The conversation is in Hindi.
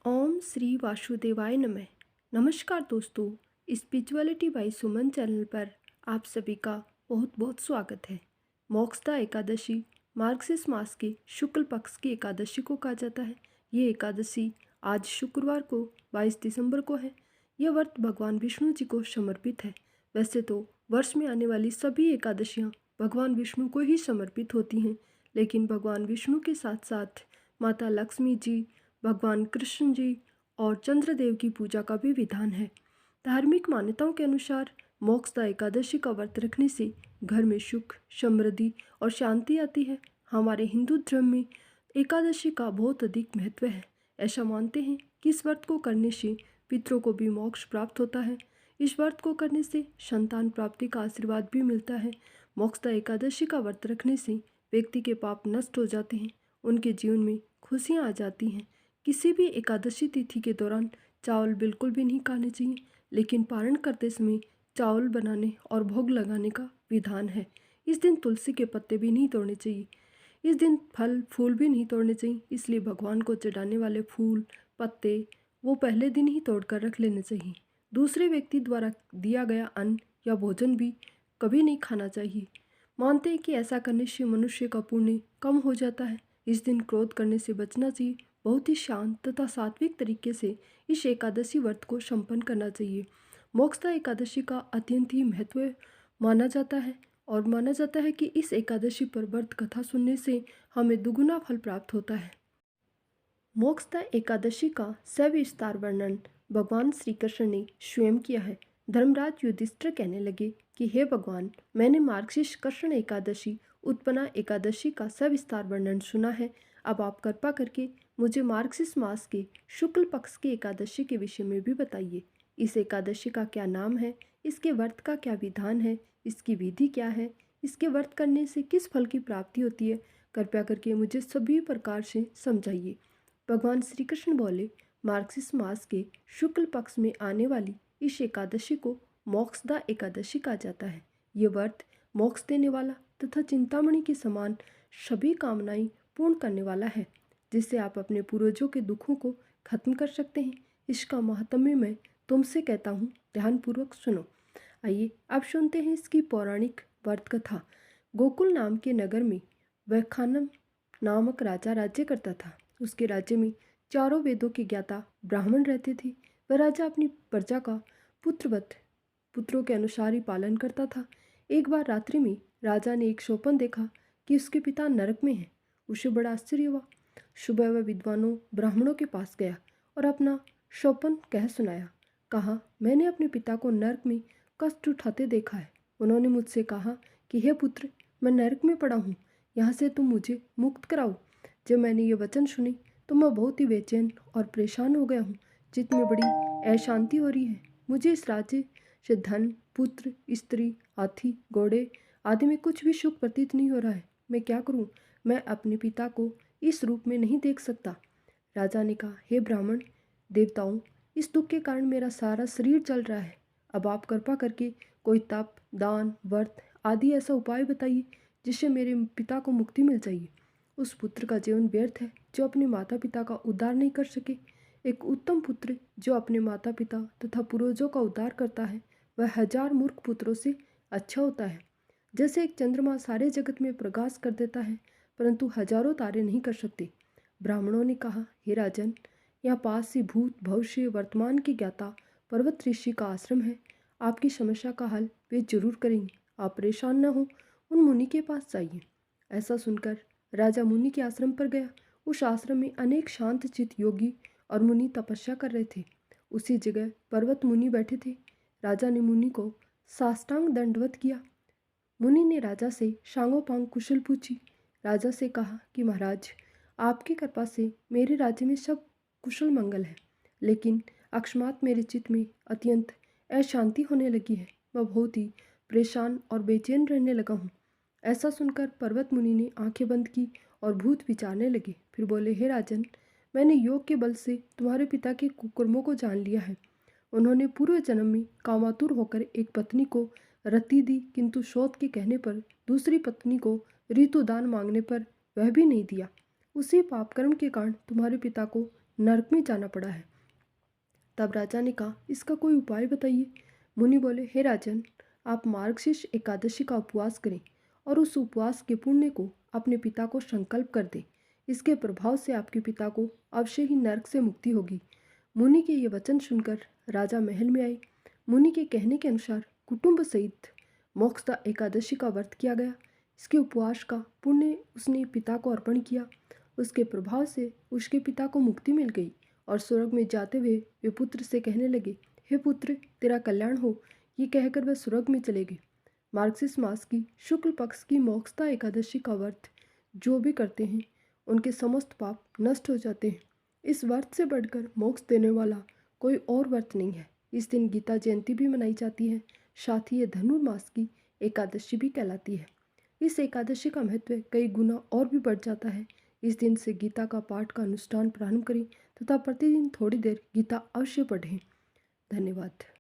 ओम श्री वासुदेवाय नमः। नमस्कार दोस्तों, स्पिरिचुअलिटी बाय सुमन चैनल पर आप सभी का बहुत बहुत स्वागत है। मोक्षदा एकादशी मार्गशीर्ष मास के शुक्ल पक्ष की एकादशी को कहा जाता है। ये एकादशी आज शुक्रवार को 22 दिसंबर को है। यह व्रत भगवान विष्णु जी को समर्पित है। वैसे तो वर्ष में आने वाली सभी एकादशियाँ भगवान विष्णु को ही समर्पित होती हैं, लेकिन भगवान विष्णु के साथ साथ माता लक्ष्मी जी, भगवान कृष्ण जी और चंद्रदेव की पूजा का भी विधान है। धार्मिक मान्यताओं के अनुसार मोक्षदा एकादशी का व्रत रखने से घर में सुख, समृद्धि और शांति आती है। हमारे हिंदू धर्म में एकादशी का बहुत अधिक महत्व है। ऐसा मानते हैं कि इस व्रत को करने से पितरों को भी मोक्ष प्राप्त होता है। इस व्रत को करने से संतान प्राप्ति का आशीर्वाद भी मिलता है। मोक्षदा एकादशी का व्रत रखने से व्यक्ति के पाप नष्ट हो जाते हैं, उनके जीवन में खुशियाँ आ जाती हैं। किसी भी एकादशी तिथि के दौरान चावल बिल्कुल भी नहीं खाने चाहिए, लेकिन पारण करते समय चावल बनाने और भोग लगाने का विधान है। इस दिन तुलसी के पत्ते भी नहीं तोड़ने चाहिए। इस दिन फल फूल भी नहीं तोड़ने चाहिए, इसलिए भगवान को चढ़ाने वाले फूल पत्ते वो पहले दिन ही तोड़ कर रख लेने चाहिए। दूसरे व्यक्ति द्वारा दिया गया अन्न या भोजन भी कभी नहीं खाना चाहिए। मानते हैं कि ऐसा करने से मनुष्य का पुण्य कम हो जाता है। इस दिन क्रोध करने से बचना चाहिए। बहुत ही शांत तथा सात्विक तरीके से इस एकादशी व्रत को संपन्न करना चाहिए। मोक्षदा एकादशी का अत्यंत ही महत्व माना जाता है और माना जाता है कि इस एकादशी पर व्रत कथा सुनने से हमें दुगुना फल प्राप्त होता है। मोक्षदा एकादशी का सविस्तार वर्णन भगवान श्री कृष्ण ने स्वयं किया है। धर्मराज युधिष्ठिर कहने लगे कि हे भगवान, मैंने मार्गशीर्ष कृष्ण एकादशी उत्पन्ना एकादशी का सविस्तार वर्णन सुना है। अब आप कृपा करके मुझे मार्गशीर्ष मास के शुक्ल पक्ष की एकादशी के विषय में भी बताइए। इस एकादशी का क्या नाम है, इसके व्रत का क्या विधान है, इसकी विधि क्या है, इसके व्रत करने से किस फल की प्राप्ति होती है, कृपया करके मुझे सभी प्रकार से समझाइए। भगवान श्री कृष्ण बोले, मार्गशीर्ष मास के शुक्ल पक्ष में आने वाली इस एकादशी को मोक्षदा एकादशी कहा जाता है। ये व्रत मोक्ष देने वाला तथा चिंतामणि के समान सभी कामनाएं पूर्ण करने वाला है, जिससे आप अपने पूर्वजों के दुखों को खत्म कर सकते हैं। इसका महात्म्य मैं तुमसे कहता हूँ, ध्यानपूर्वक सुनो। आइए अब सुनते हैं इसकी पौराणिक व्रत कथा। गोकुल नाम के नगर में वैखानम नामक राजा राज्य करता था। उसके राज्य में चारों वेदों के ज्ञाता ब्राह्मण रहते थे। वह राजा अपनी प्रजा का पुत्रवत पुत्रों के अनुसार ही पालन करता था। एक बार रात्रि में राजा ने एक स्वप्न देखा कि उसके पिता नरक में हैं। उसे बड़ा आश्चर्य हुआ। सुबह वह विद्वानों ब्राह्मणों के पास गया और अपना स्वप्न कह सुनाया। कहा, मैंने अपने पिता को नरक में कष्ट उठाते देखा है। उन्होंने मुझसे कहा कि हे पुत्र, मैं नरक में पड़ा हूँ, यहाँ से तुम मुझे मुक्त कराओ। जब मैंने ये वचन सुने तो मैं बहुत ही बेचैन और परेशान हो गया हूँ। चित्त में बड़ी अशांति हो रही है। मुझे इस राज्य से धन, पुत्र, स्त्री, हाथी, घोड़े आदि में कुछ भी सुख प्रतीत नहीं हो रहा है। मैं क्या करूँ? मैं अपने पिता को इस रूप में नहीं देख सकता। राजा ने कहा, हे ब्राह्मण देवताओं, इस दुख के कारण मेरा सारा शरीर जल रहा है। अब आप कृपा करके कोई तप, दान, व्रत आदि ऐसा उपाय बताइए जिससे मेरे पिता को मुक्ति मिल जाए। उस पुत्र का जीवन व्यर्थ है जो अपने माता पिता का उद्धार नहीं कर सके। एक उत्तम पुत्र जो अपने माता पिता तथा पूर्वजों का उद्धार करता है, वह 1000 मूर्ख पुत्रों से अच्छा होता है। जैसे एक चंद्रमा सारे जगत में प्रकाश कर देता है, परंतु हजारों तारे नहीं कर सकते। ब्राह्मणों ने कहा, हे राजन, यहाँ पास ही भूत भविष्य वर्तमान के ज्ञाता पर्वत ऋषि का आश्रम है। आपकी समस्या का हल वे जरूर करेंगे। आप परेशान न हो, उन मुनि के पास जाइए। ऐसा सुनकर राजा मुनि के आश्रम पर गया। उस आश्रम में अनेक शांत चित्त योगी और मुनि तपस्या कर रहे थे। उसी जगह पर्वत मुनि बैठे थे। राजा ने मुनि को साष्टांग दंडवत किया। मुनि ने राजा से शांगोपांग कुशल पूछी। राजा से कहा कि महाराज, आपकी कृपा से मेरे राज्य में सब कुशल मंगल है, लेकिन अकस्मात मेरे चित्त में अत्यंत अशांति होने लगी है। मैं बहुत ही परेशान और बेचैन रहने लगा हूँ। ऐसा सुनकर पर्वत मुनि ने आंखें बंद की और भूत विचारने लगे। फिर बोले, हे राजन, मैंने योग के बल से तुम्हारे पिता के कुकर्मों को जान लिया है। उन्होंने पूर्व जन्म में कामातुर होकर एक पत्नी को रति दी, किंतु शोध के कहने पर दूसरी पत्नी को ऋतुदान मांगने पर वह भी नहीं दिया। उसी पाप कर्म के कारण तुम्हारे पिता को नरक में जाना पड़ा है। तब राजा ने कहा, इसका कोई उपाय बताइए। मुनि बोले, हे राजन, आप मार्गशीर्ष एकादशी का उपवास करें और उस उपवास के पुण्य को अपने पिता को संकल्प कर दें। इसके प्रभाव से आपके पिता को अवश्य ही नरक से मुक्ति होगी। मुनि के ये वचन सुनकर राजा महल में आए। मुनि के कहने के अनुसार कुटुंब सहित मोक्षदा एकादशी का व्रत किया गया। इसके उपवास का पुण्य उसने पिता को अर्पण किया। उसके प्रभाव से उसके पिता को मुक्ति मिल गई और स्वर्ग में जाते हुए वे पुत्र से कहने लगे, हे पुत्र, तेरा कल्याण हो। ये कहकर वह स्वर्ग में चले गए। मार्गशीर्ष मास की शुक्ल पक्ष की मोक्षदा एकादशी का व्रत जो भी करते हैं उनके समस्त पाप नष्ट हो जाते हैं। इस व्रत से बढ़कर मोक्ष देने वाला कोई और व्रत नहीं है। इस दिन गीता जयंती भी मनाई जाती है। साथ ही ये धनुर्मास की एकादशी भी कहलाती है। इस एकादशी का महत्व कई गुना और भी बढ़ जाता है। इस दिन से गीता का पाठ का अनुष्ठान प्रारंभ करें तथा प्रतिदिन थोड़ी देर गीता अवश्य पढ़ें। धन्यवाद।